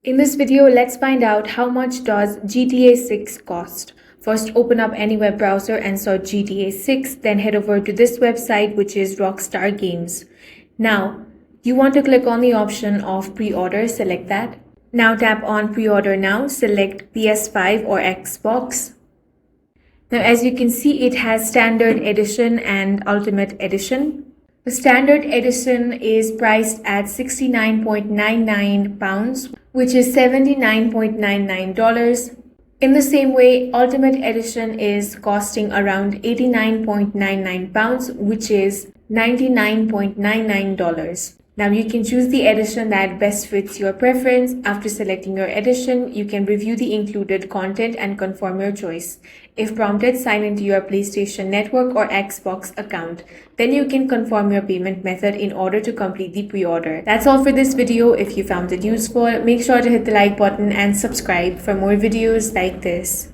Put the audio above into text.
In this video, let's find out how much does GTA 6 cost. First, open up any web browser and search GTA 6, then head over to this website, which is Rockstar Games. Now, you want to click on the option of pre-order, select that. Now tap on pre-order now, select PS5 or Xbox. Now as you can see, it has standard edition and ultimate edition. The standard edition is priced at £69.99, which is $79.99. In the same way, ultimate edition is costing around £89.99, which is $99.99. Now you can choose the edition that best fits your preference. After selecting your edition, you can review the included content and confirm your choice. If prompted, sign into your PlayStation Network or Xbox account. Then you can confirm your payment method in order to complete the pre-order. That's all for this video. If you found it useful, make sure to hit the like button and subscribe for more videos like this.